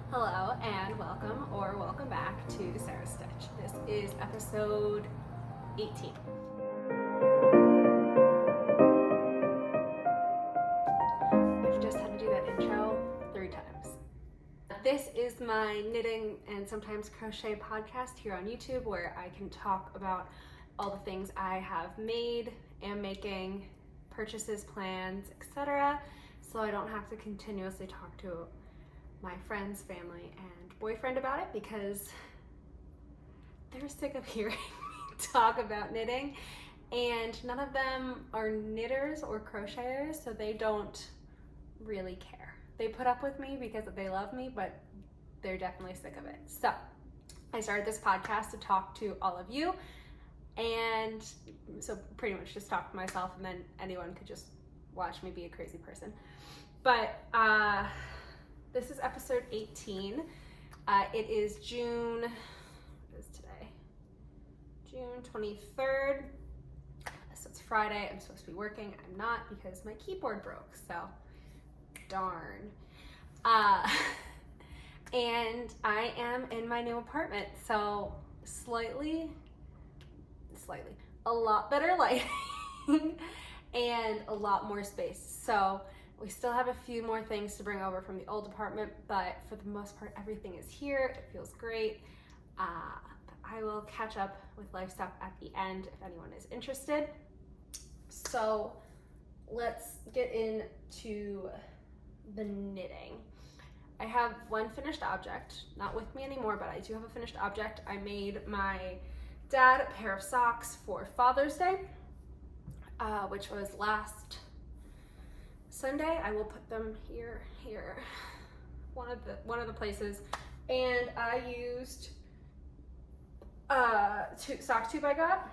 Hello and welcome or welcome back to Sarah's Stitch. This is episode 18. I've just had to do that intro 3 times. This is my knitting and sometimes crochet podcast here on YouTube where I can talk about all the things I have made, am making, purchases, plans, etc. So I don't have to continuously talk to my friends, family, and boyfriend about it because they're sick of hearing me talk about knitting, and none of them are knitters or crocheters, so they don't really care. They put up with me because they love me, but they're definitely sick of it. So I started this podcast to talk to all of you, and so pretty much just talk to myself, and then anyone could just watch me be a crazy person. But this is episode 18. It is June, what is today? June 23rd. So it's Friday. I'm supposed to be working. I'm not because my keyboard broke, so darn. And I am in my new apartment, so slightly, a lot better lighting and a lot more space. So we still have a few more things to bring over from the old apartment, but for the most part, everything is here. It feels great. But I will catch up with life stuff at the end if anyone is interested. So let's get into the knitting. I have one finished object, not with me anymore, but I do have a finished object. I made my dad a pair of socks for Father's Day, which was last Sunday. I will put them here, one of the places, and I used sock tube I got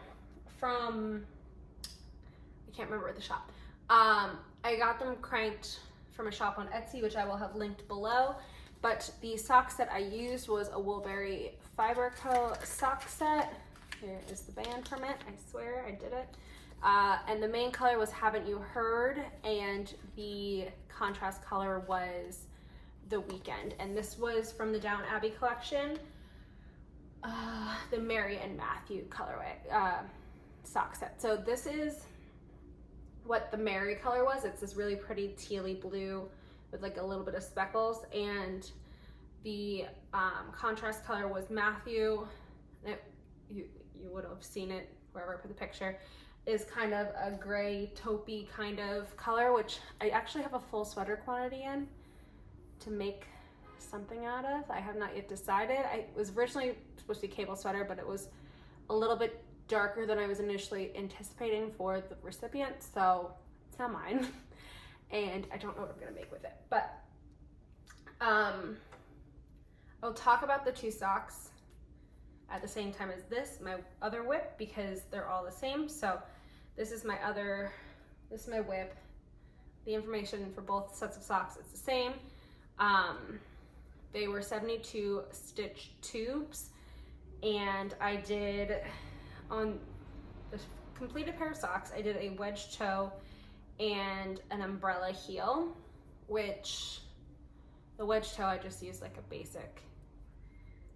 from, I can't remember the shop. I got them cranked from a shop on Etsy, which I will have linked below. But the socks that I used was a Woolberry Fiber Co. sock set. Here is the band from it. I swear I did it. And the main color was Haven't You Heard, and the contrast color was The Weekend. And this was from the Down Abbey collection, the Mary and Matthew colorway sock set. So this is what the Mary color was. It's this really pretty tealy blue with like a little bit of speckles, and the contrast color was Matthew. You would have seen it wherever I put the picture. Is kind of a gray taupey kind of color, which I actually have a full sweater quantity in to make something out of. I have not yet decided. I was originally supposed to be cable sweater, but it was a little bit darker than I was initially anticipating for the recipient, so it's not mine. And I don't know what I'm gonna make with it. But I'll talk about the 2 socks at the same time as my other whip, because they're all the same. So this is my whip. The information for both sets of socks is the same. They were 72 stitch tubes, and I did, on the completed pair of socks, I did a wedge toe and an umbrella heel, which the wedge toe I just used like a basic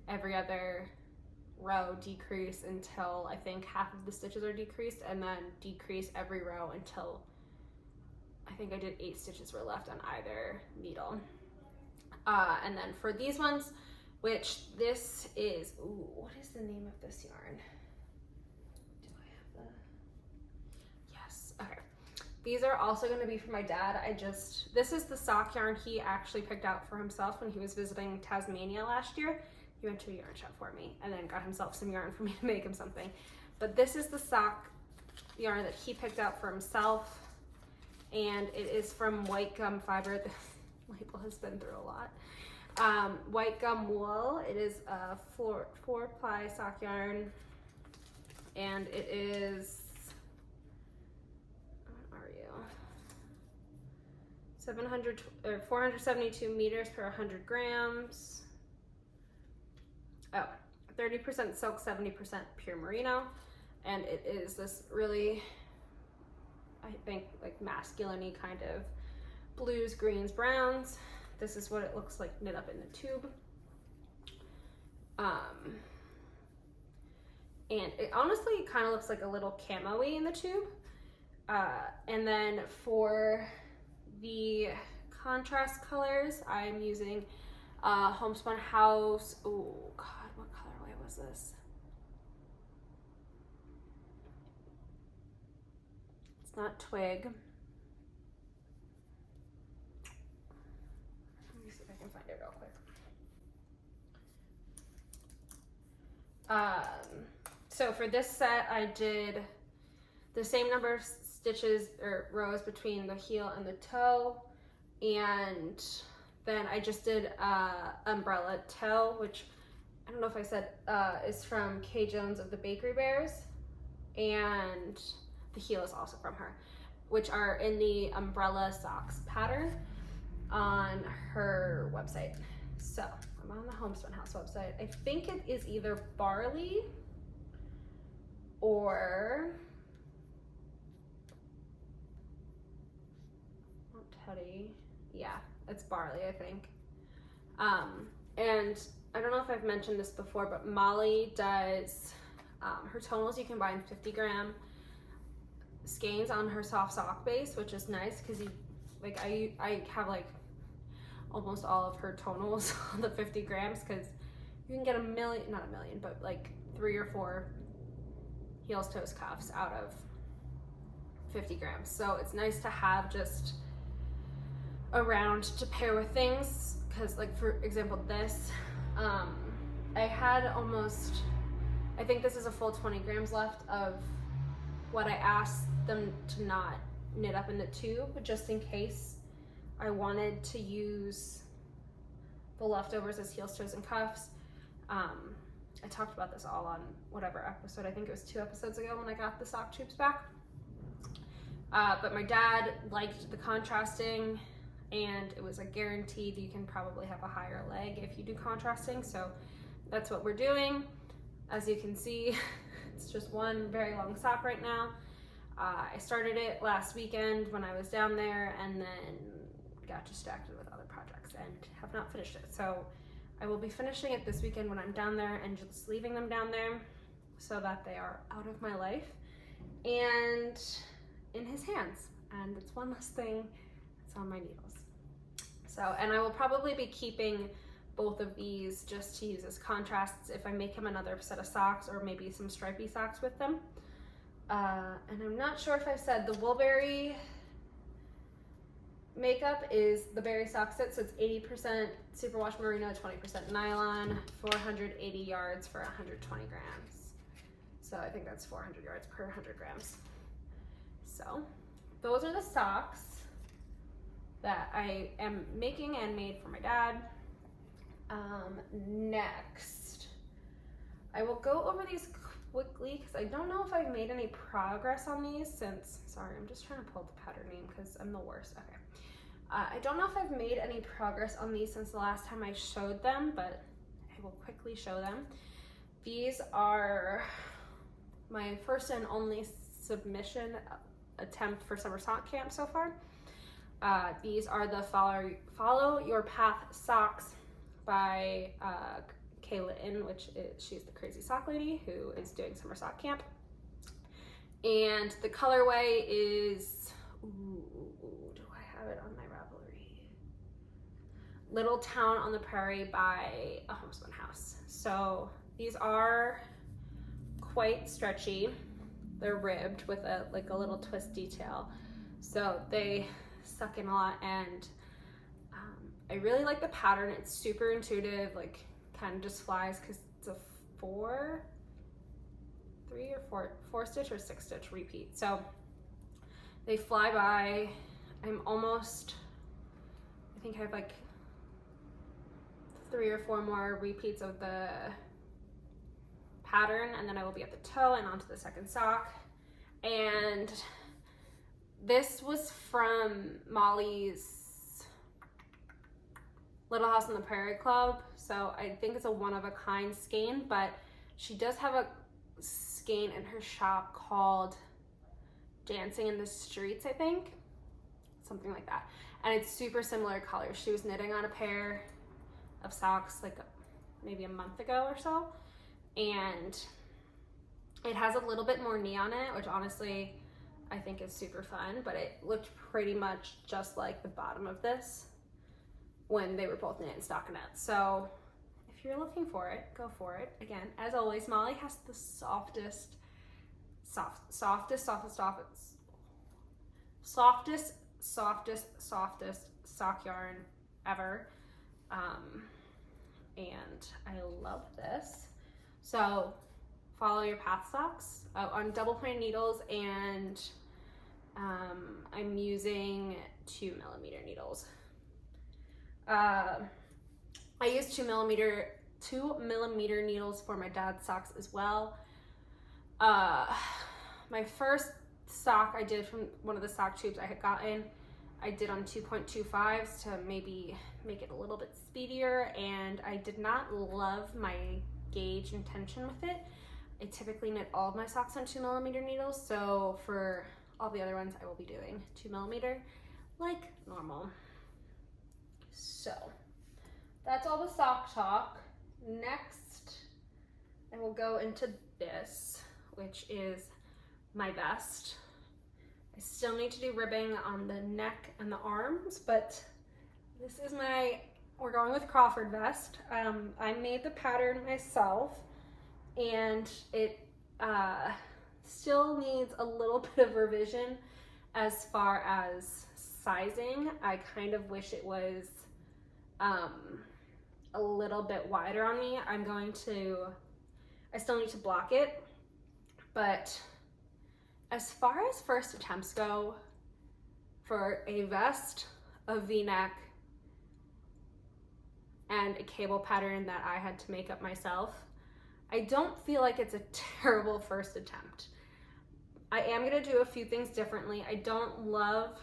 every other row decrease until I think half of the stitches are decreased, and then decrease every row until I think I did 8 stitches were left on either needle. And then for these ones, which this is, what is the name of this yarn? Do I have the, yes, okay. These are also gonna be for my dad. This is the sock yarn he actually picked out for himself when he was visiting Tasmania last year. He went to a yarn shop for me and then got himself some yarn for me to make him something. But this is the sock yarn that he picked out for himself, and it is from White Gum Fiber. This label has been through a lot. White Gum Wool. It is a 4-ply sock yarn, and it is, what are you? 472 meters per 100 grams. Oh, 30% silk, 70% pure merino, and it is this really, I think, like masculine-y kind of blues, greens, browns. This is what it looks like knit up in the tube. And it honestly kind of looks like a little camo-y in the tube. And then for the contrast colors, I'm using Homespun House. Oh God, what colorway was this? It's not Twig. Let me see if I can find it real quick. So for this set, I did the same number of stitches or rows between the heel and the toe, and then I just did umbrella toe, which I don't know if I said is from Kay Jones of the Bakery Bears, and the heel is also from her, which are in the umbrella socks pattern on her website. So I'm on the Homespun House website. I think it is either Barley or Teddy. Yeah, it's Barley, I think. And I don't know if I've mentioned this before, but Molly does her tonals you can buy in 50-gram skeins on her soft sock base, which is nice because you like I have like almost all of her tonals on the 50 grams because you can get not a million, but like 3 or 4 heels, toes, cuffs out of 50 grams. So it's nice to have just around to pair with things, because like for example this, I had almost, I think this is a full 20 grams left of what I asked them to not knit up in the tube, just in case I wanted to use the leftovers as heels, toes, and cuffs. I talked about this all on whatever episode, I think it was 2 episodes ago when I got the sock tubes back. But my dad liked the contrasting, and it was a guaranteed you can probably have a higher leg if you do contrasting, so that's what we're doing. As you can see, it's just one very long sock right now. I started it last weekend when I was down there, and then got distracted with other projects and have not finished it. So I will be finishing it this weekend when I'm down there and just leaving them down there so that they are out of my life and in his hands. And it's one less thing that's on my needles. So, and I will probably be keeping both of these just to use as contrasts if I make him another set of socks, or maybe some stripy socks with them. And I'm not sure if I said the Woolberry makeup is the berry sock set, so it's 80% superwash merino, 20% nylon, 480 yards for 120 grams. So I think that's 400 yards per 100 grams. So those are the socks that I am making and made for my dad. Next, I will go over these quickly because I don't know if I've made any progress on these since, sorry, I'm just trying to pull the pattern name because I'm the worst. Okay. I don't know if I've made any progress on these since the last time I showed them, but I will quickly show them. These are my first and only submission attempt for summer sock camp so far. These are the Follow Your Path socks by Kayla In, she's the crazy sock lady who is doing summer sock camp. And the colorway is, do I have it on my Ravelry? Little Town on the Prairie by a Homespun House. So these are quite stretchy. They're ribbed with a little twist detail. So they suck in a lot, and I really like the pattern. It's super intuitive, like kind of just flies because it's a 4 stitch or 6 stitch repeat. So they fly by. I think I have like 3 or 4 more repeats of the pattern, and then I will be at the toe and onto the second sock. And this was from Molly's Little House on the Prairie Club, so I think it's a one-of-a-kind skein, but she does have a skein in her shop called Dancing in the Streets, I think, something like that, and it's super similar colors. She was knitting on a pair of socks, like maybe a month ago or so, and it has a little bit more knee on it, which honestly I think is super fun, but it looked pretty much just like the bottom of this when they were both knit and stockinette. So if you're looking for it, go for it. Again, as always, Molly has the softest sock yarn ever. And I love this. So follow your path socks on double pointed needles, and I'm using 2mm needles. I use 2mm needles for my dad's socks as well. My first sock I did from one of the sock tubes I had gotten, I did on 2.25s to maybe make it a little bit speedier, and I did not love my gauge and tension with it. I typically knit all of my socks on 2mm needles, so for all the other ones I will be doing 2mm like normal. So that's all the sock talk. Next I will go into this, which is my vest. I still need to do ribbing on the neck and the arms, but this is we're going with Crawford vest. I made the pattern myself, and it still needs a little bit of revision as far as sizing. I kind of wish it was a little bit wider on me. I still need to block it, but as far as first attempts go for a vest, a V-neck, and a cable pattern that I had to make up myself, I don't feel like it's a terrible first attempt. I am gonna do a few things differently. I don't love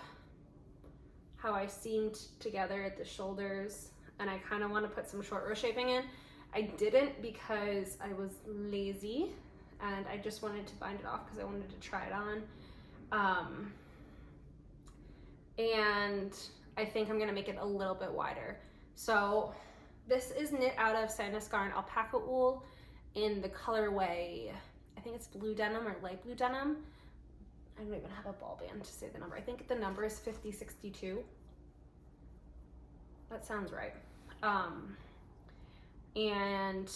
how I seamed together at the shoulders, and I kind of want to put some short row shaping in. I didn't because I was lazy and I just wanted to bind it off because I wanted to try it on. And I think I'm gonna make it a little bit wider. So this is knit out of Sanduskarn alpaca wool in the colorway, I think it's blue denim or light blue denim. I don't even have a ball band to say the number. I think the number is 5062. That sounds right. And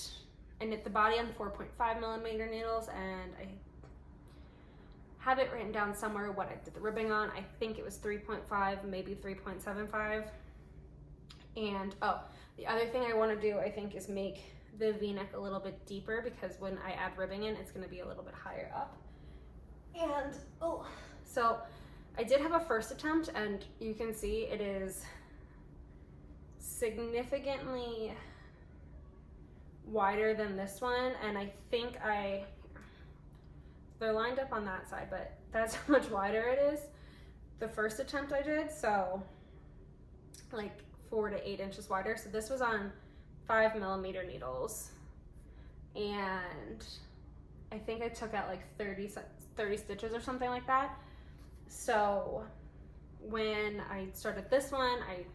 I knit the body on 4.5mm needles, and I have it written down somewhere what I did the ribbing on. I think it was 3.5, maybe 3.75. And the other thing I want to do, I think, is make the V-neck a little bit deeper, because when I add ribbing in, it's going to be a little bit higher up. And so I did have a first attempt, and you can see it is significantly wider than this one, and I think they're lined up on that side, but that's how much wider it is the first attempt I did, so like 4 to 8 inches wider. So this was on 5mm needles, and I think I took out like 30 stitches or something like that. So when I started this one, I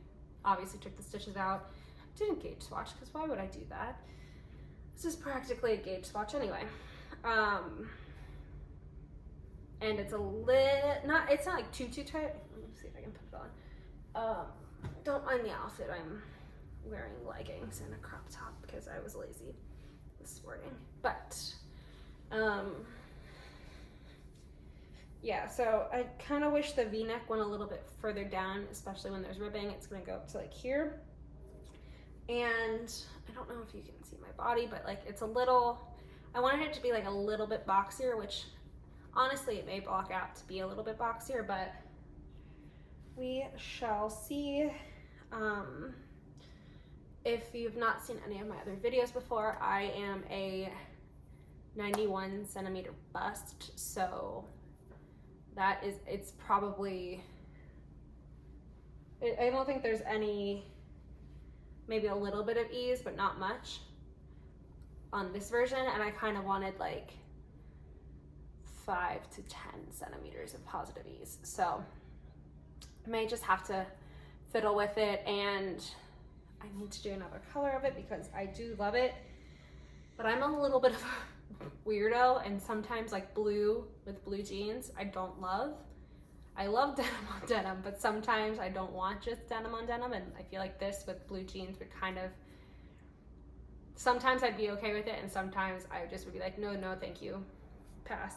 obviously took the stitches out, didn't gauge swatch, because why would I do that? This is practically a gauge swatch anyway. And it's it's not like too tight. Let me see if I can put it on. Don't mind the outfit. I'm wearing leggings and a crop top because I was lazy this morning. But yeah, so I kind of wish the V-neck went a little bit further down, especially when there's ribbing. It's gonna go up to like here. And I don't know if you can see my body, but like it's a little, I wanted it to be like a little bit boxier, which honestly it may block out to be a little bit boxier, but we shall see. If you've not seen any of my other videos before, I am a 91cm bust, so that is, it's probably, I don't think there's any, maybe a little bit of ease, but not much on this version, and I kind of wanted like 5 to 10 centimeters of positive ease, so I may just have to fiddle with it. And I need to do another color of it because I do love it, but I'm a little bit of a weirdo, and sometimes like blue with blue jeans I don't love. I love denim on denim, but sometimes I don't want just denim on denim, and I feel like this with blue jeans would kind of, sometimes I'd be okay with it, and sometimes I just would be like, no, thank you, pass.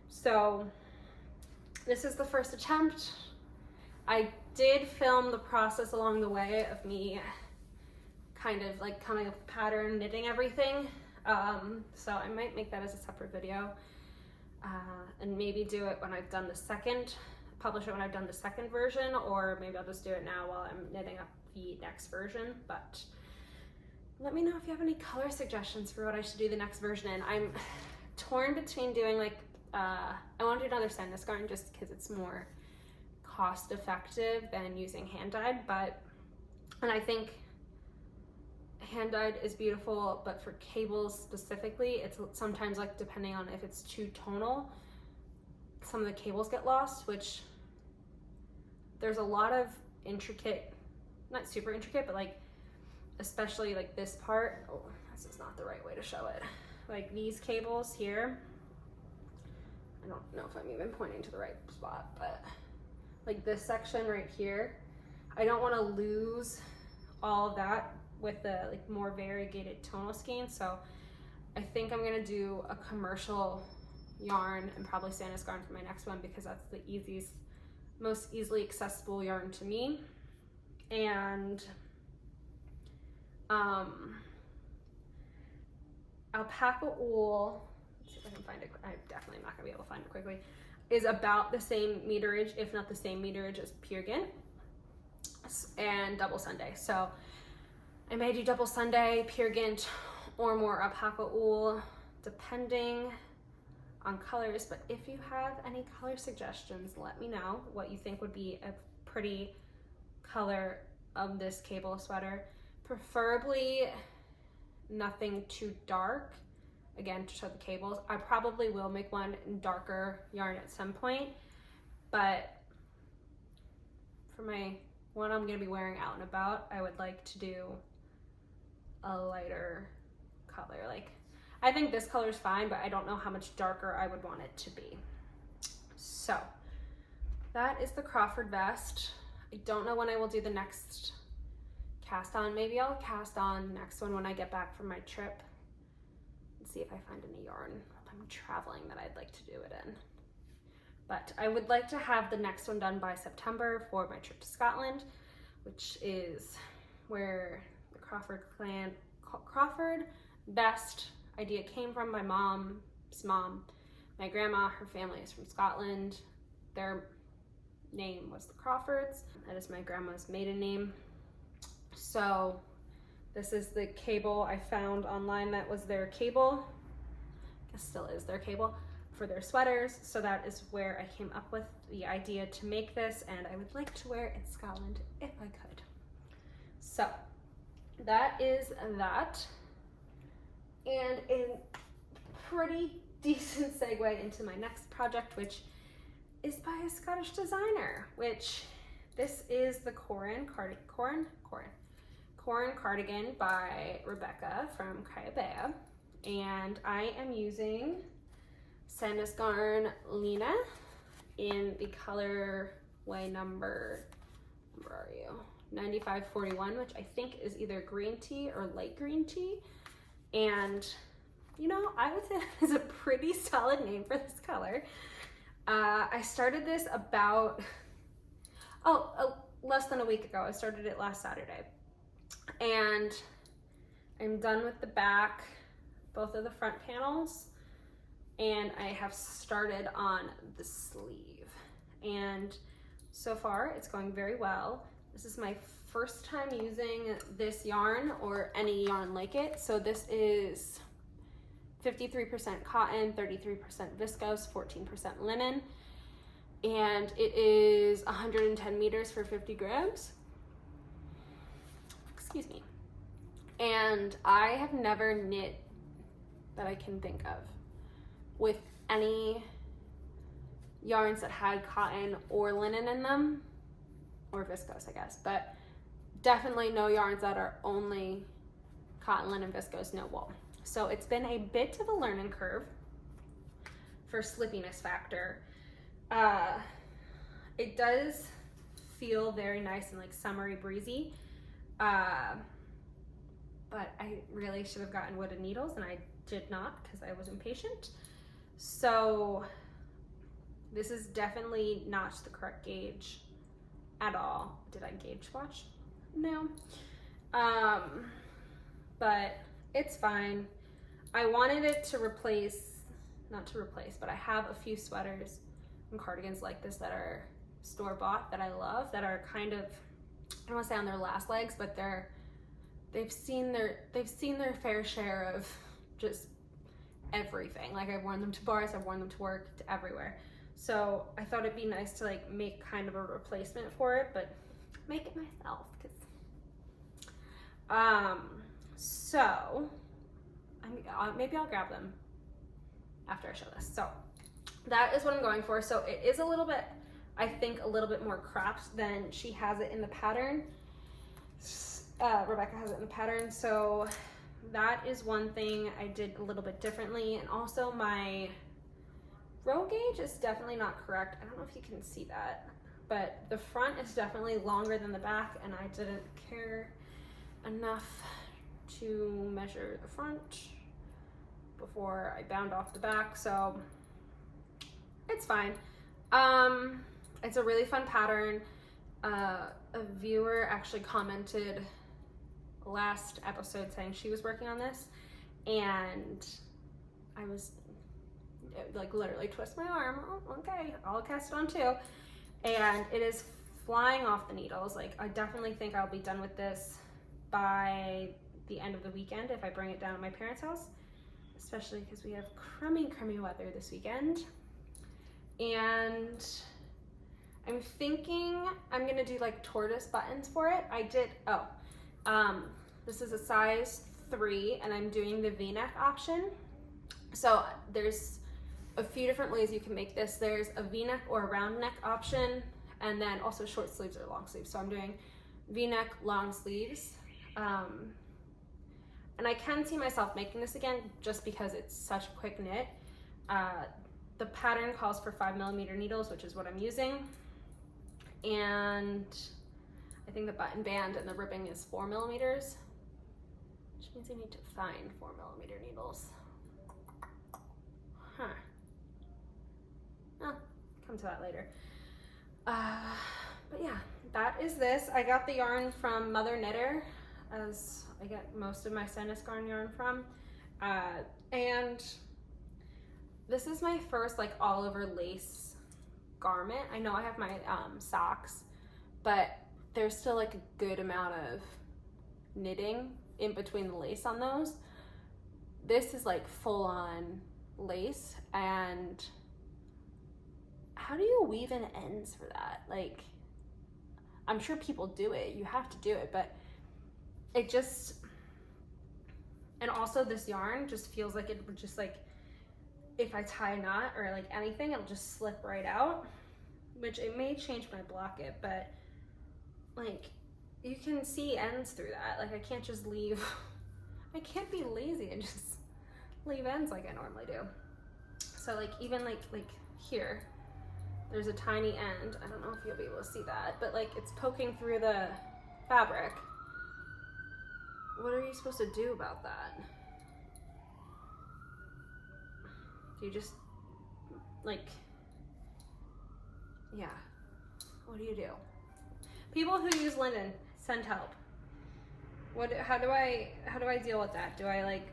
So this is the first attempt. I did film the process along the way of me kind of like coming up with a pattern, knitting everything. So I might make that as a separate video, and maybe do it when I've done the second, publish it when I've done the second version, or maybe I'll just do it now while I'm knitting up the next version. But let me know if you have any color suggestions for what I should do the next version in. I'm torn between doing like, I want to do another sandness garn just because it's more cost effective than using hand dyed, and I think hand dyed is beautiful, but for cables specifically, it's sometimes like, depending on if it's too tonal, some of the cables get lost, which there's a lot of intricate, not super intricate, but like, especially like this part, oh, this is not the right way to show it. Like these cables here, I don't know if I'm even pointing to the right spot, but like this section right here, I don't want to lose all of that with the like more variegated tonal scheme. So I think I'm gonna do a commercial yarn and probably sandness garn for my next one, because that's the easiest, most easily accessible yarn to me. And alpaca wool, let's see if I can find it, I'm definitely not gonna be able to find it quickly, is about the same meterage, if not the same meterage, as pure gint and double Sunday. So I may do double Sunday, pure gint, or more alpaca wool, depending on colors. But if you have any color suggestions, let me know what you think would be a pretty color of this cable sweater. Preferably nothing too dark, again, to show the cables. I probably will make one in darker yarn at some point, but for my one I'm gonna be wearing out and about, I would like to do a lighter color. Like, I think this color is fine, but I don't know how much darker I would want it to be. So that is the Crawford vest. I don't know when I will do the next cast on. Maybe I'll cast on the next one when I get back from my trip and see if I find any yarn while I'm traveling that I'd like to do it in. But I would like to have the next one done by September for my trip to Scotland, which is where the Crawford vest idea came from. My mom's mom, my grandma, her family is from Scotland. Their name was the Crawfords. That is my grandma's maiden name. So this is the cable I found online that was their cable. I guess still is their cable for their sweaters. So that is where I came up with the idea to make this, and I would like to wear it in Scotland if I could. So that is that. And a pretty decent segue into my next project, which is by a Scottish designer, which this is the Corrin cardigan by Rebecca from Kayabea. And I am using sandness garn Lena in the colorway number, where are you? 9541, which I think is either green tea or light green tea. And you know, I would say that is a pretty solid name for this color. I started this about, less than a week ago. I started it last Saturday. And I'm done with the back, both of the front panels, and I have started on the sleeve. And so far it's going very well. This is my first time using this yarn or any yarn like it. So this is 53% cotton, 33% viscose, 14% linen, and it is 110 meters for 50 grams. Excuse me. And I have never knit, that I can think of, with any yarns that had cotton or linen in them, or viscose, I guess, but definitely no yarns that are only cotton, linen, viscose, no wool. So it's been a bit of a learning curve for slippiness factor. It does feel very nice and like summery breezy, but I really should have gotten wooden needles, and I did not because I was impatient. So this is definitely not the correct gauge at all. Did I gauge wash? No. But it's fine. I wanted it to replace, not to replace, but I have a few sweaters and cardigans like this that are store-bought that I love, that are kind of, I don't want to say on their last legs, but they've seen their fair share of just everything. Like, I've worn them to bars, I've worn them to work, to everywhere. So I thought it'd be nice to like make kind of a replacement for it, but make it myself, because so maybe I'll grab them after I show this. So that is what I'm going for. So it is a little bit, I think, a little bit more cropped than she has it in the pattern. Rebecca has it in the pattern. So that is one thing I did a little bit differently. And also my row gauge is definitely not correct. I don't know if you can see that, but the front is definitely longer than the back, and I didn't care enough to measure the front before I bound off the back, so it's fine. It's a really fun pattern. A viewer actually commented last episode saying she was working on this, and I was like literally twist my arm. Oh, okay, I'll cast it on too. And it is flying off the needles. Like, I definitely think I'll be done with this by the end of the weekend if I bring it down to my parents' house, especially because we have crummy weather this weekend. And I'm thinking I'm gonna do like tortoise buttons for it. This is a size 3, and I'm doing the V-neck option. So there's a few different ways you can make this. There's a V-neck or a round neck option, and then also short sleeves or long sleeves. So I'm doing V-neck, long sleeves. And I can see myself making this again just because it's such a quick knit. The pattern calls for 5mm needles, which is what I'm using. And I think the button band and the ribbing is 4mm, which means I need to find 4mm needles. Huh. Oh, come to that later. But yeah, that is this. I got the yarn from Mother Knitter, as I get most of my Senescarn yarn from. And this is my first like all over lace garment. I know I have my socks, but there's still like a good amount of knitting in between the lace on those. This is like full on lace, and how do you weave in ends for that? Like, I'm sure people do it, you have to do it, but it just, and also this yarn just feels like it would just like, if I tie a knot or like anything, it'll just slip right out, which it may change when I block it, but like you can see ends through that. Like, I can't just leave, I can't be lazy and just leave ends like I normally do. So like even like here, there's a tiny end. I don't know if you'll be able to see that, but like it's poking through the fabric. What are you supposed to do about that? Do you just like, yeah, what do you do? People who use linen, send help. How do I deal with that? Do I like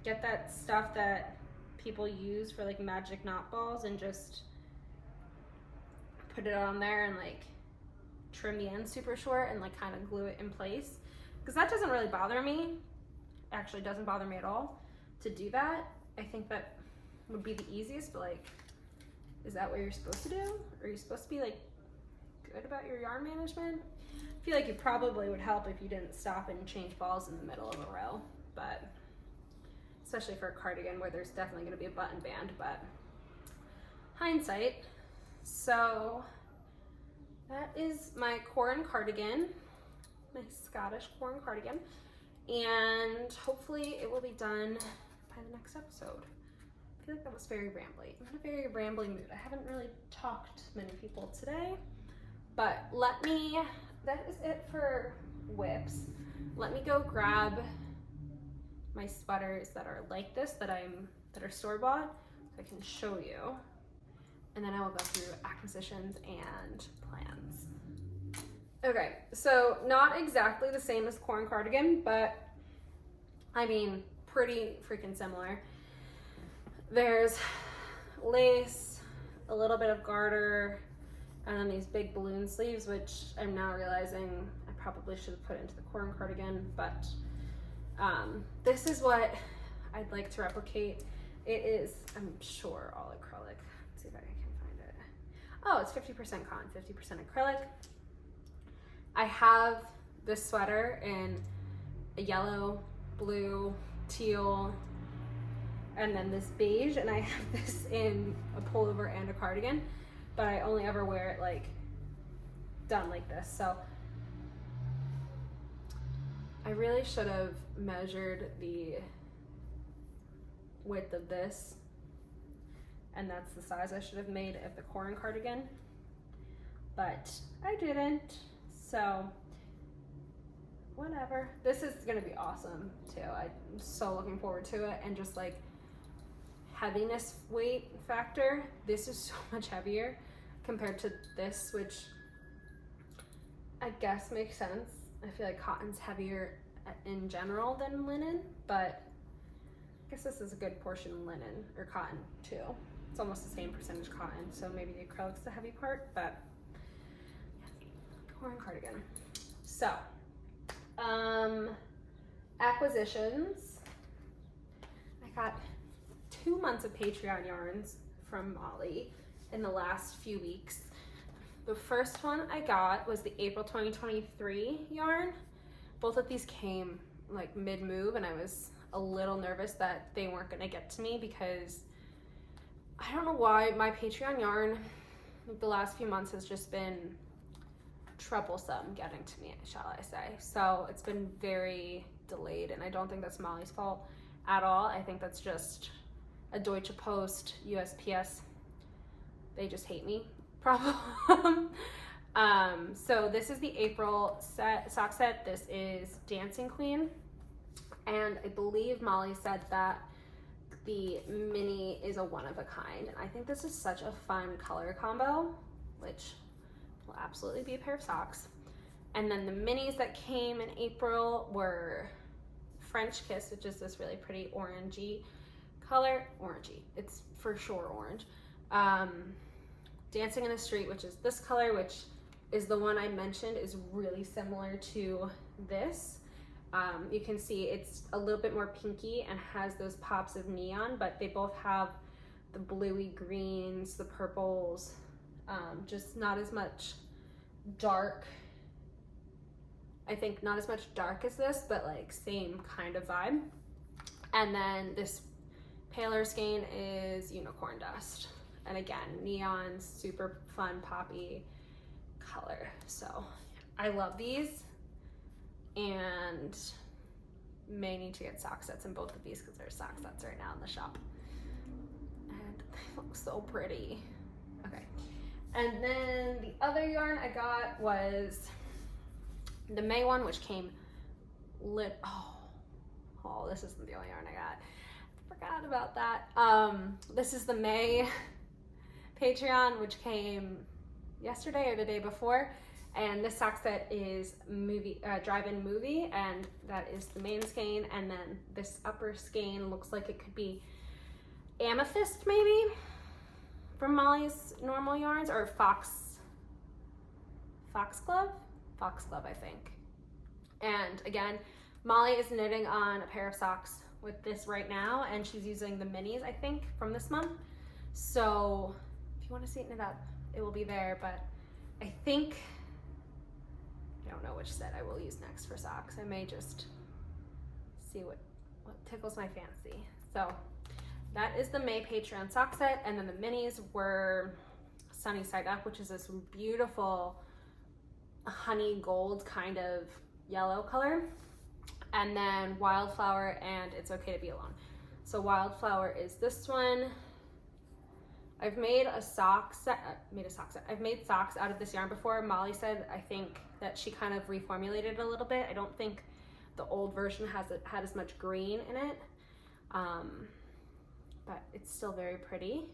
get that stuff that people use for like magic knot balls and just put it on there and like trim the end super short and like kind of glue it in place? Because that doesn't really bother me. Actually, doesn't bother me at all to do that. I think that would be the easiest, but like, is that what you're supposed to do? Are you supposed to be like good about your yarn management? I feel like it probably would help if you didn't stop and change balls in the middle of a row, but especially for a cardigan where there's definitely going to be a button band, but hindsight. So that is my Corin cardigan my Scottish corn cardigan, and hopefully it will be done by the next episode. I feel like that was very rambly. I'm in a very rambling mood. I haven't really talked to many people today, but that is it for whips. Let me go grab my sweaters that are like this, that are store-bought, so I can show you. And then I will go through acquisitions and plans. Okay, so not exactly the same as corn cardigan, but I mean, pretty freaking similar. There's lace, a little bit of garter, and then these big balloon sleeves, which I'm now realizing I probably should have put into the corn cardigan, but this is what I'd like to replicate. It is, I'm sure, all acrylic. Let's see if I can find it. Oh, it's 50% cotton, 50% acrylic. I have this sweater in a yellow, blue, teal, and then this beige, and I have this in a pullover and a cardigan, but I only ever wear it like done like this. So I really should have measured the width of this, and that's the size I should have made of the corn cardigan, but I didn't, so whatever. This is gonna be awesome too. I'm so looking forward to it, and just like heaviness weight factor, this is so much heavier compared to this, which I guess makes sense. I feel like cotton's heavier in general than linen, but I guess this is a good portion linen or cotton too. It's almost the same percentage cotton, so maybe the acrylic's the heavy part, but corn cardigan. So, acquisitions. I got 2 months of Patreon yarns from Molly in the last few weeks. The first one I got was the April 2023 yarn. Both of these came like mid-move, and I was a little nervous that they weren't gonna get to me because I don't know why my Patreon yarn like the last few months has just been troublesome getting to me, shall I say. So it's been very delayed, and I don't think that's Molly's fault at all. I think that's just a Deutsche Post, USPS, they just hate me problem. So this is the April sock set. This is Dancing Queen, and I believe Molly said that the mini is a one-of-a-kind, and I think this is such a fun color combo, which will absolutely be a pair of socks. And then the minis that came in April were French Kiss, which is this really pretty orangey color. Orangey, it's for sure orange. Dancing in the Street, which is this color, which is the one I mentioned is really similar to this. You can see it's a little bit more pinky and has those pops of neon, but they both have the bluey greens, the purples, just not as much dark. I think not as much dark as this, but like same kind of vibe. And then this paler skein is Unicorn Dust. And again, neon, super fun, poppy color. So I love these, and may need to get sock sets in both of these because there's sock sets right now in the shop. And they look so pretty. Okay. And then the other yarn I got was the May one, which came lit. Oh, this isn't the only yarn I got. I forgot about that. This is the May Patreon, which came yesterday or the day before, and this sock set is drive-in movie, and that is the main skein. And then this upper skein looks like it could be amethyst, maybe, from Molly's normal yarns, or foxglove, I think. And again, Molly is knitting on a pair of socks with this right now, and she's using the minis, I think, from this month. So if you want to see it knit up, it will be there. But I think, I don't know which set I will use next for socks. I may just see what tickles my fancy. So that is the May Patreon sock set. And then the minis were Sunny Side Up, which is this beautiful honey gold kind of yellow color, and then Wildflower and It's Okay to Be Alone. So Wildflower is this one. I've made a sock set. I've made socks out of this yarn before. Molly said I think that she kind of reformulated it a little bit. I don't think the old version had as much green in it, but it's still very pretty.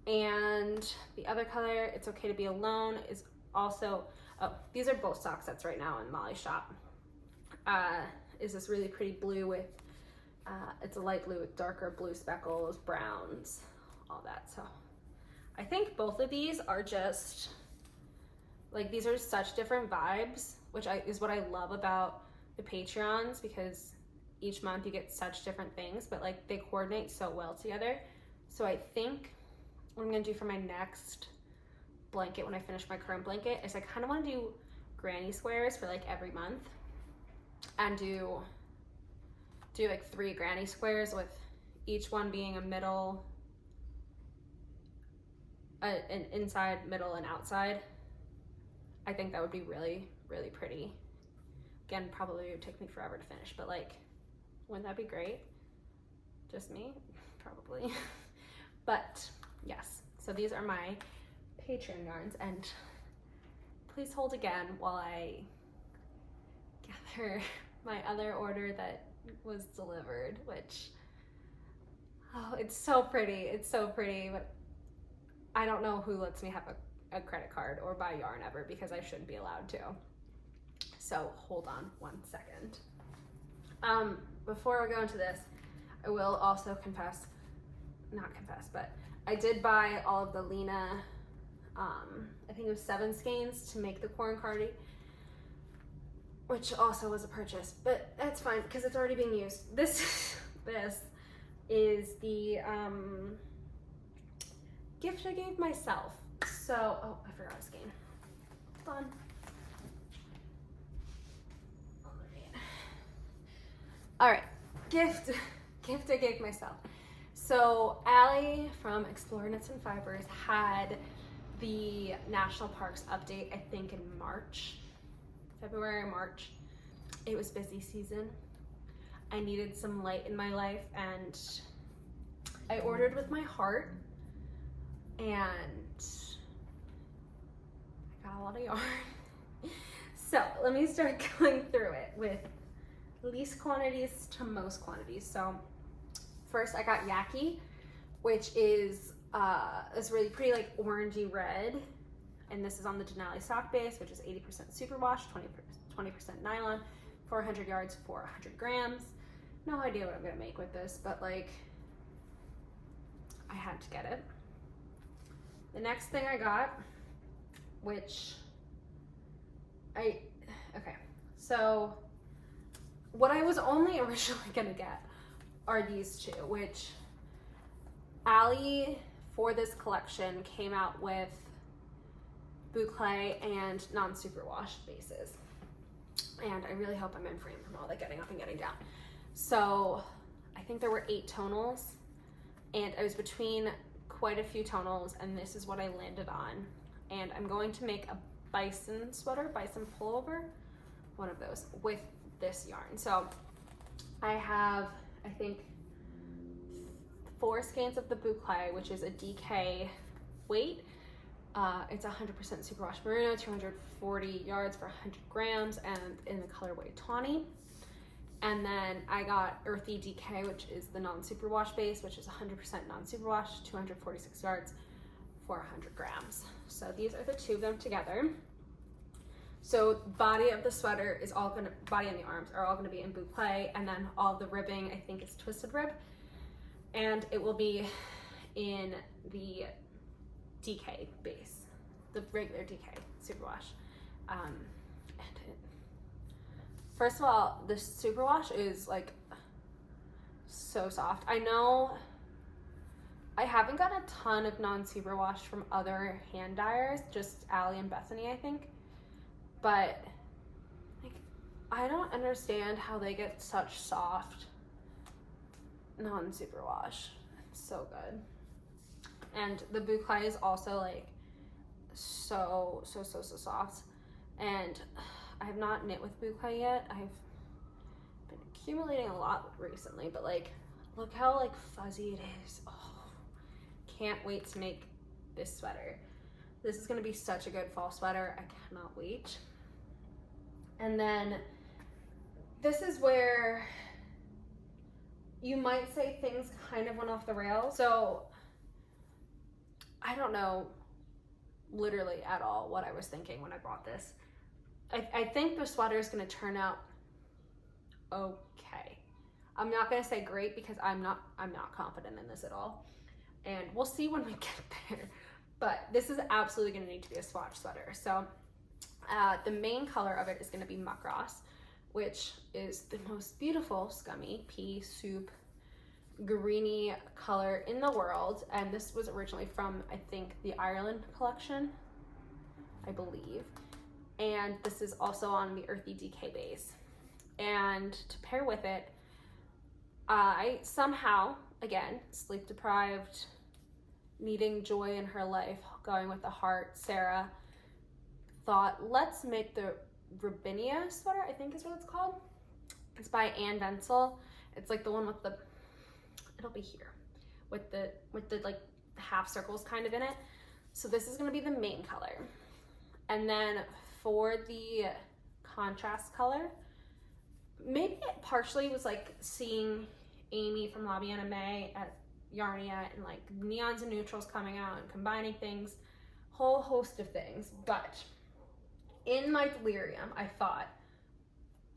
And the other color, It's Okay to Be Alone, is also, oh, these are both sock sets right now in Molly's shop. Is this really pretty blue with, it's a light blue with darker blue speckles, browns, all that. So I think both of these are just, like, these are such different vibes, which is what I love about the Patreons, because each month you get such different things, but like they coordinate so well together. So I think what I'm gonna do for my next blanket when I finish my current blanket is I kind of want to do granny squares for like every month, and do like 3 granny squares with each one being a middle, an inside, middle, and outside. I think that would be really, really pretty. Again, probably would take me forever to finish, but like, wouldn't that be great? Just me? Probably. But yes, so these are my Patreon yarns, and please hold again while I gather my other order that was delivered, which, oh, it's so pretty. It's so pretty, but I don't know who lets me have a credit card or buy yarn ever, because I shouldn't be allowed to. So hold on 1 second. Before I go into this, I will also but I did buy all of the Lena, I think it was 7 skeins to make the corn cardi, which also was a purchase, but that's fine because it's already being used. This is the gift I gave myself. So, oh, I forgot a skein. Hold on. All right, gift I gave myself. So Allie from Explore Knits and Fibers had the National Parks update, I think in February, March. It was busy season. I needed some light in my life, and I ordered with my heart, and I got a lot of yarn. So let me start going through it with least quantities to most quantities. So first I got Yaki, which is this really pretty like orangey red, and this is on the Denali sock base, which is 80% superwash, 20% nylon, 400 yards, 400 grams. No idea what I'm gonna make with this, but like, I had to get it. The next thing I got, so what I was only originally gonna get are these two, which Allie, for this collection, came out with boucle and non-superwash bases. And I really hope I'm in frame from all the getting up and getting down. So I think there were 8 tonals, and I was between quite a few tonals, and this is what I landed on. And I'm going to make a bison sweater, bison pullover, one of those, with this yarn. So I have, I think, 4 skeins of the boucle, which is a DK weight. It's 100% superwash merino, 240 yards for 100 grams, and in the colorway tawny. And then I got Earthy DK, which is the non-superwash base, which is 100% non-superwash, 246 yards for 100 grams. So these are the 2 of them together. So body of the sweater is all gonna, body and the arms are all gonna be in boucle, and then all of the ribbing, I think, is twisted rib. And it will be in the DK base, the regular DK superwash. First of all, the superwash is like so soft. I know I haven't got a ton of non-superwash from other hand dyers, just Allie and Bethany, I think. But like, I don't understand how they get such soft non-superwash. It's so good. And the boucle is also like so soft. And I have not knit with boucle yet. I've been accumulating a lot recently, but like, look how like fuzzy it is. Oh, can't wait to make this sweater. This is gonna be such a good fall sweater. I cannot wait. And then this is where you might say things kind of went off the rails. So I don't know literally at all what I was thinking when I bought this. I think the sweater is gonna turn out okay. I'm not gonna say great because I'm not confident in this at all. And we'll see when we get there. But this is absolutely gonna need to be a swatch sweater. So the main color of it is gonna be muckross, which is the most beautiful scummy pea soup greeny color in the world. And this was originally from, I think, the Ireland collection, I believe. And this is also on the Earthy DK base. And to pair with it, I somehow, again, sleep deprived, needing joy in her life, going with the heart, Sarah, thought, let's make the Rabinia sweater, I think is what it's called. It's by Anne Densel. It's like the one with the, it'll be here, with the like half circles kind of in it. So this is gonna be the main color. And then for the contrast color, maybe it partially was like seeing Amy from La Bienne May at Yarnia and like neons and neutrals coming out and combining things, whole host of things. But in my delirium, I thought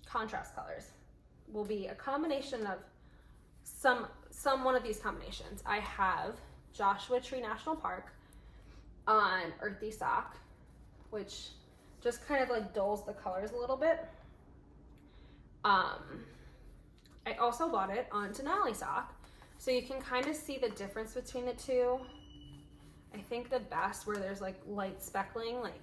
contrast colors will be a combination of some one of these combinations. I have Joshua Tree National Park on Earthy Sock, which just kind of like dulls the colors a little bit. I also bought it on Denali Sock, so you can kind of see the difference between the two. I think the best where there's like light speckling, like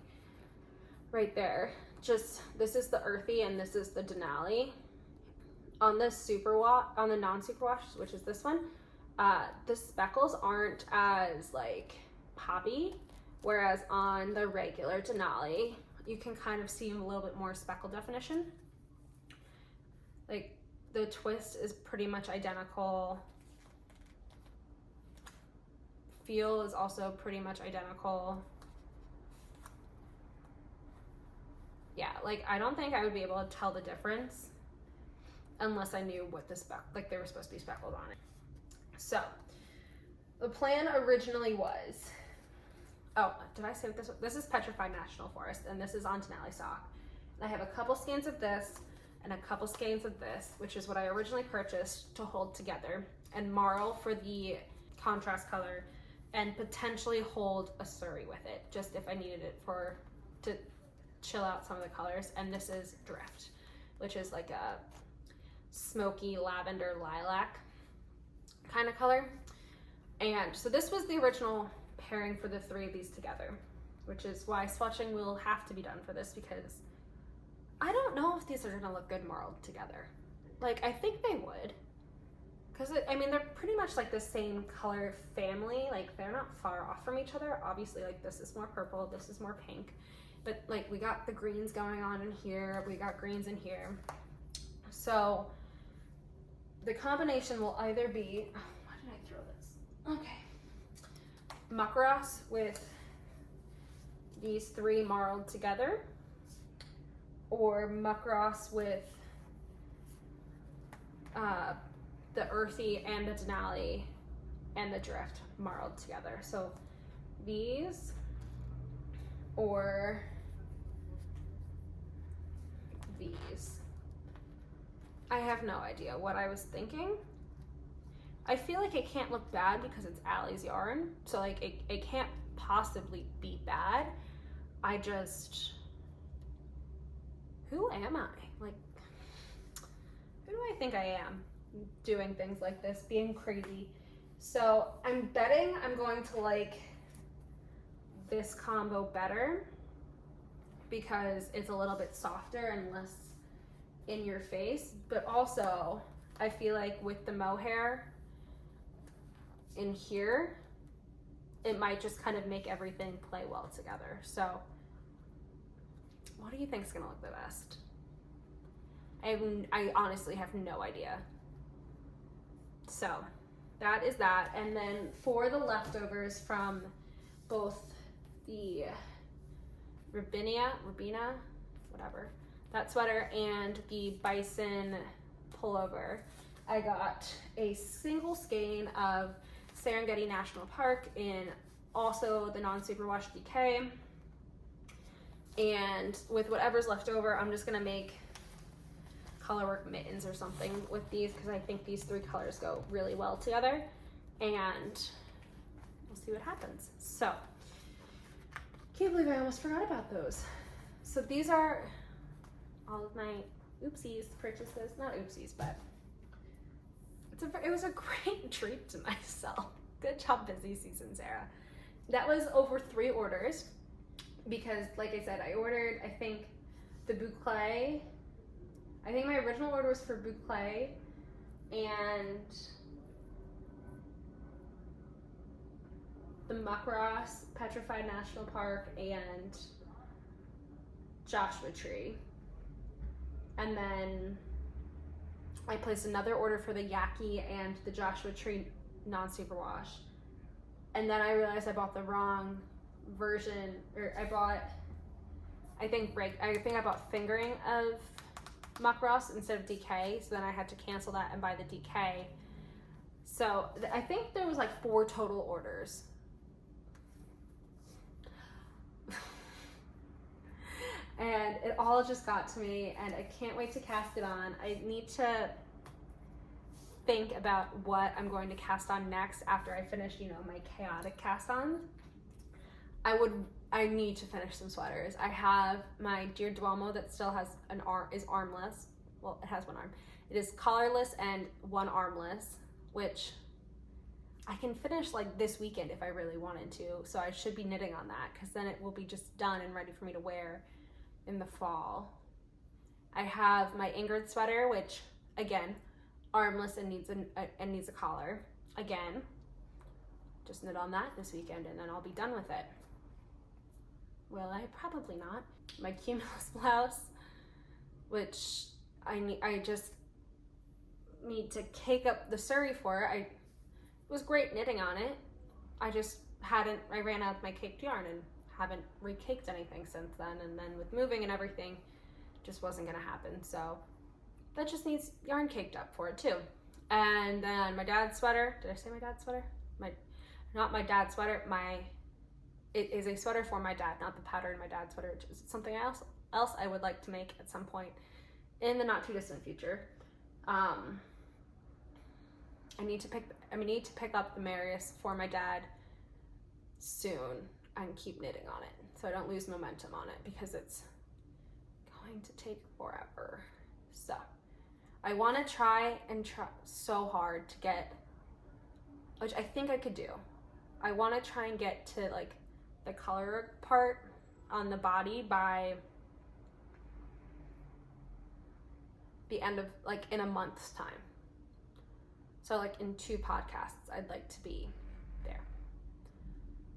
right there. Just, this is the Earthy and this is the Denali. On the on the non-superwash, which is this one, the speckles aren't as like poppy, whereas on the regular Denali, you can kind of see a little bit more speckle definition. Like the twist is pretty much identical. Feel is also pretty much identical. Yeah, like I don't think I would be able to tell the difference unless I knew what the like they were supposed to be speckled on it. So the plan originally was, oh, did I say what this was? This is Petrified National Forest, and this is on Denali Sock. And I have a couple skeins of this and a couple skeins of this, which is what I originally purchased to hold together, and marl for the contrast color, and potentially hold a Surrey with it, just if I needed it to chill out some of the colors. And this is Drift, which is like a smoky lavender lilac kind of color. And so this was the original pairing for the three of these together, which is why swatching will have to be done for this, because I don't know if these are gonna look good marled together. Like, I think they would, because I mean, they're pretty much like the same color family. Like, they're not far off from each other. Obviously, like, this is more purple, this is more pink, but like we got the greens going on in here, we got greens in here. So the combination will either be, oh, why did I throw this? Okay. Muckross with these three marled together, or Muckross with the Earthy and the Denali and the Drift marled together. So these, or these. I have no idea what I was thinking. I feel like it can't look bad because it's Allie's yarn, so like it can't possibly be bad. I just, who am I? Like, who do I think I am doing things like this, being crazy? So I'm betting I'm going to like this combo better because it's a little bit softer and less in your face, but also I feel like with the mohair in here, it might just kind of make everything play well together. So what do you think is gonna look the best? I honestly have no idea. So that is that. And then for the leftovers from both the Rabina, whatever, that sweater, and the bison pullover, I got a single skein of Serengeti National Park in also the non-superwash DK. And with whatever's left over, I'm just gonna make colorwork mittens or something with these because I think these 3 colors go really well together, and we'll see what happens. So, can't believe I almost forgot about those. So these are all of my oopsies purchases. Not oopsies, but it was a great treat to myself. Good job, busy season, Sarah. That was over 3 orders because, like I said, I ordered, I think, the boucle. I think my original order was for boucle and the Muckross, Petrified National Park, and Joshua Tree. And then I placed another order for the Yaki and the Joshua Tree non-superwash. And then I realized I bought the wrong version, or I think I bought fingering of Muckross instead of DK, so then I had to cancel that and buy the DK. So I think there was like 4 total orders. And it all just got to me, and I can't wait to cast it on. I need to think about what I'm going to cast on next after I finish, my chaotic cast-ons. I need to finish some sweaters. I have my Dear Duomo that still has is armless. Well, it has 1 arm. It is collarless and 1 armless, which I can finish like this weekend if I really wanted to. So I should be knitting on that because then it will be just done and ready for me to wear in the fall. I have my Ingrid sweater, which again, armless and needs a collar. Again, just knit on that this weekend and then I'll be done with it. Will I? Probably not. My Cumulus blouse, which I just need to cake up the Surrey for. It was great knitting on it. I ran out of my caked yarn and haven't recaked anything since then. And then with moving and everything, just wasn't gonna happen. So that just needs yarn caked up for it too. And then my dad's sweater. Did I say my dad's sweater? Not my dad's sweater. It is a sweater for my dad, not the pattern of my dad's sweater, which is something else I would like to make at some point in the not too distant future. I need to pick up the Marius for my dad soon and keep knitting on it so I don't lose momentum on it because it's going to take forever. So I want to try so hard to get, which I think I could do. I want to try and get to like the color part on the body by the end of like in a month's time. So like in 2 podcasts, I'd like to be there.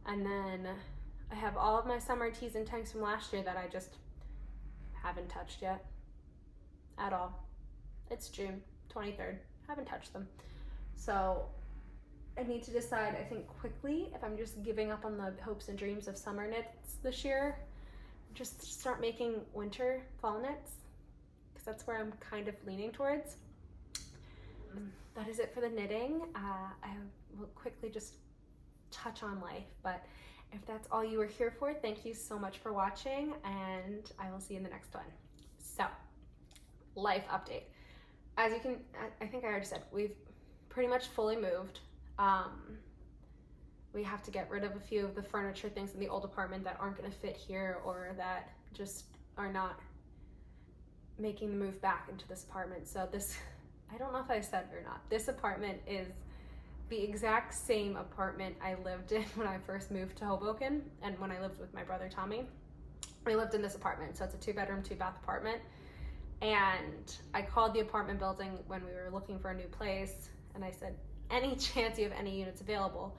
And then I have all of my summer tees and tanks from last year that I just haven't touched yet at all. It's June 23rd. Haven't touched them. So I need to decide, I think quickly, if I'm just giving up on the hopes and dreams of summer knits this year, just start making fall knits, because that's where I'm kind of leaning towards. That is it for the knitting. I will quickly just touch on life, but if that's all you were here for, thank you so much for watching, and I will see you in the next one. So, life update. As you can, I think I already said, we've pretty much fully moved. We have to get rid of a few of the furniture things in the old apartment that aren't going to fit here or that just are not making the move back into this apartment. So this, I don't know if I said it or not, this apartment is the exact same apartment I lived in when I first moved to Hoboken and when I lived with my brother Tommy. We lived in this apartment, so it's a 2-bedroom, 2-bath apartment. And I called the apartment building when we were looking for a new place and I said, any chance you have any units available?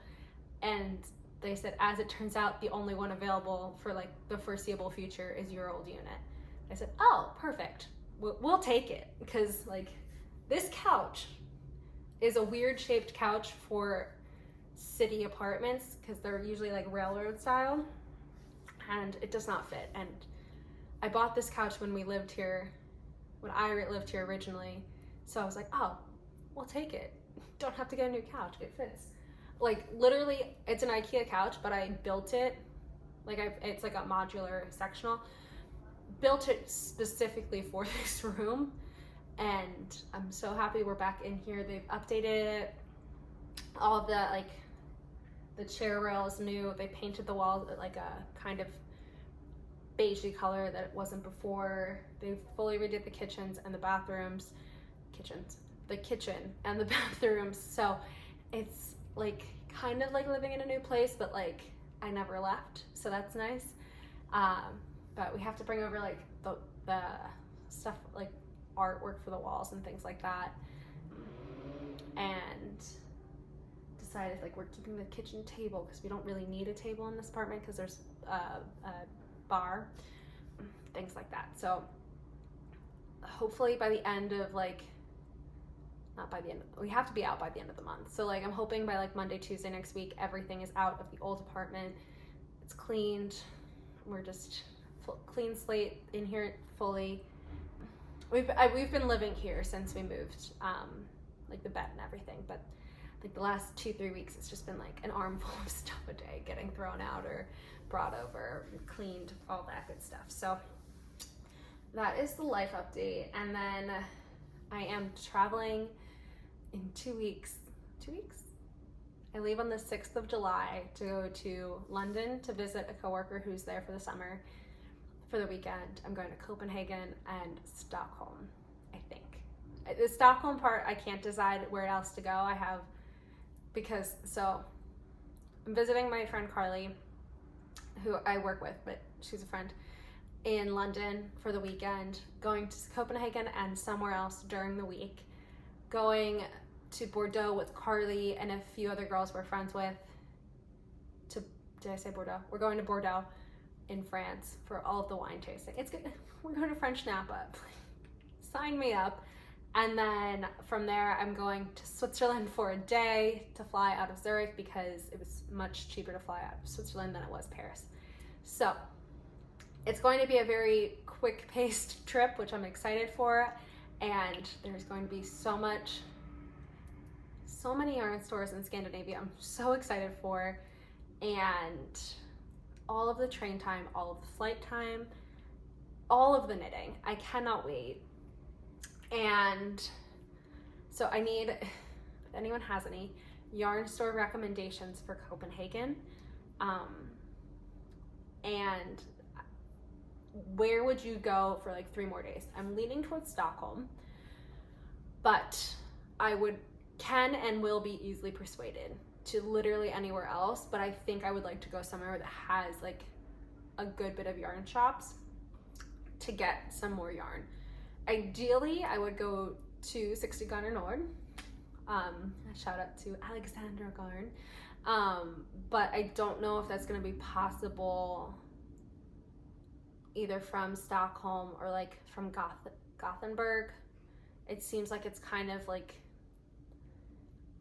And they said, as it turns out, the only one available for like the foreseeable future is your old unit. I said, oh, perfect. We'll take it, because like this couch is a weird shaped couch for city apartments, because they're usually like railroad style, and it does not fit. And I bought this couch when I lived here originally, so I was like, oh, we'll take it. Don't have to get a new couch, it fits. Like literally, it's an IKEA couch, but I built it, it's like a modular sectional, built it specifically for this room, and I'm so happy we're back in here. They've updated it, all of the like the chair rails new, they painted the walls like a kind of beigey color that it wasn't before. They fully redid the kitchen and the bathrooms, so it's like kind of like living in a new place, but like I never left, so that's nice. But we have to bring over like the stuff, like artwork for the walls and things like that, and decided like we're keeping the kitchen table because we don't really need a table in this apartment because there's a bar, things like that. So hopefully by the end of like, not by the end, we have to be out by the end of the month. So like I'm hoping by like Monday, Tuesday next week, everything is out of the old apartment. It's cleaned. We're just clean slate in here fully. We've been living here since we moved, like the bed and everything, but like the last 2-3 weeks, it's just been like an armful of stuff a day getting thrown out or brought over, cleaned, all that good stuff. So that is the life update. And then I am traveling in 2 weeks. 2 weeks? I leave on the 6th of July to go to London to visit a coworker who's there for the summer, for the weekend. I'm going to Copenhagen and Stockholm, I think. The Stockholm part, I can't decide where else to go. So I'm visiting my friend Carly, who I work with, but she's a friend, in London for the weekend, going to Copenhagen and somewhere else during the week, going to Bordeaux with Carly and a few other girls we're friends with. Did I say Bordeaux? We're going to Bordeaux in France for all of the wine tasting. It's good. We're going to French Napa. Sign me up. And then from there, I'm going to Switzerland for a day to fly out of Zurich because it was much cheaper to fly out of Switzerland than it was Paris. So it's going to be a very quick-paced trip, which I'm excited for. And there's going to be so many yarn stores in Scandinavia I'm so excited for. And all of the train time, all of the flight time, all of the knitting. I cannot wait. And so I need, if anyone has any yarn store recommendations for Copenhagen, and where would you go for like 3 more days? I'm leaning towards Stockholm, but I can and will be easily persuaded to literally anywhere else, but I think I would like to go somewhere that has like a good bit of yarn shops to get some more yarn. Ideally, I would go to 60 Garner Nord. Shout out to Alexandra Garn. But I don't know if that's going to be possible either from Stockholm or like from Gothenburg. It seems like it's kind of like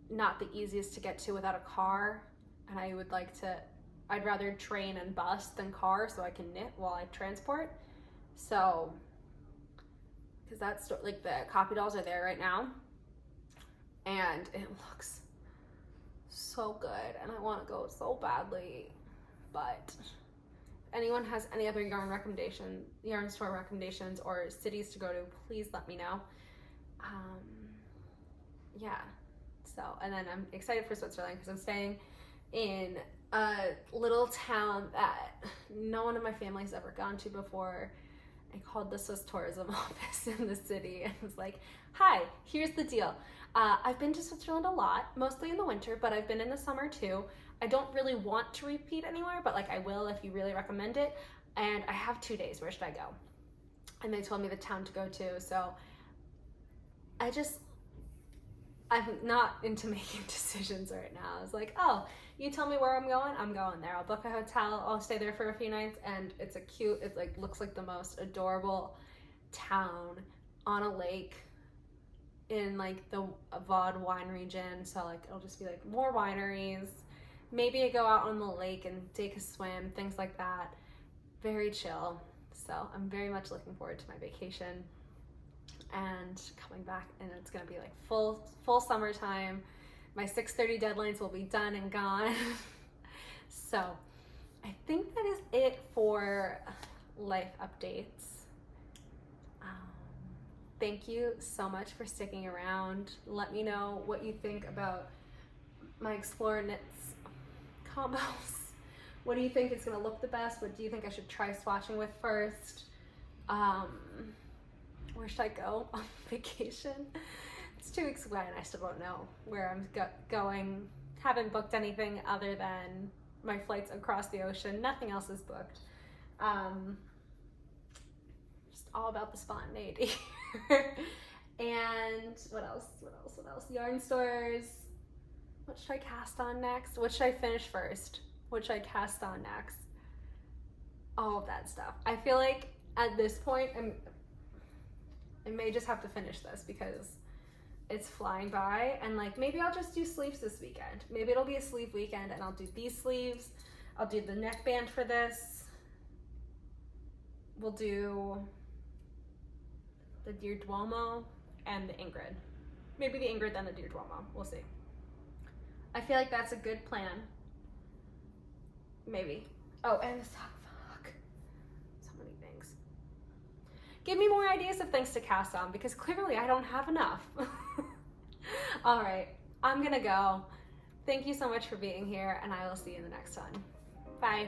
not the easiest to get to without a car, and I'd rather train and bus than car so I can knit while I transport. So, because that's like the copy dolls are there right now, and it looks so good, and I want to go so badly. But if anyone has any other yarn store recommendations, or cities to go to, please let me know. Yeah. So, and then I'm excited for Switzerland because I'm staying in a little town that no one in my family's ever gone to before. I called the Swiss tourism office in the city and was like, hi, here's the deal. I've been to Switzerland a lot, mostly in the winter, but I've been in the summer too. I don't really want to repeat anywhere, but like I will if you really recommend it. And I have 2 days, where should I go? And they told me the town to go to. So I'm not into making decisions right now. I was like, oh, you tell me where I'm going there. I'll book a hotel, I'll stay there for a few nights, and it's like looks like the most adorable town on a lake in like the Vaud wine region. So like it'll just be like more wineries. Maybe I go out on the lake and take a swim, things like that. Very chill. So I'm very much looking forward to my vacation and coming back, and it's gonna be like full summertime. My 6:30 deadlines will be done and gone. So I think that is it for life updates. Thank you so much for sticking around. Let me know what you think about my Explore Knits combos. What do you think is gonna look the best? What do you think I should try swatching with first? Where should I go on vacation? It's 2 weeks away and I still don't know where I'm going. Haven't booked anything other than my flights across the ocean. Nothing else is booked. Just all about the spontaneity. And what else? Yarn stores. What should I cast on next? What should I finish first? What should I cast on next? All of that stuff. I feel like at this point, I may just have to finish this because it's flying by, and like maybe I'll just do sleeves this weekend. Maybe it'll be a sleeve weekend and I'll do these sleeves. I'll do the neckband for this. We'll do the Dear Duomo and the Ingrid. Maybe the Ingrid then the Dear Duomo. We'll see. I feel like that's a good plan. Maybe. Oh, and fuck. So many things. Give me more ideas of things to cast on because clearly I don't have enough. All right, I'm gonna go. Thank you so much for being here, and I will see you in the next one. Bye.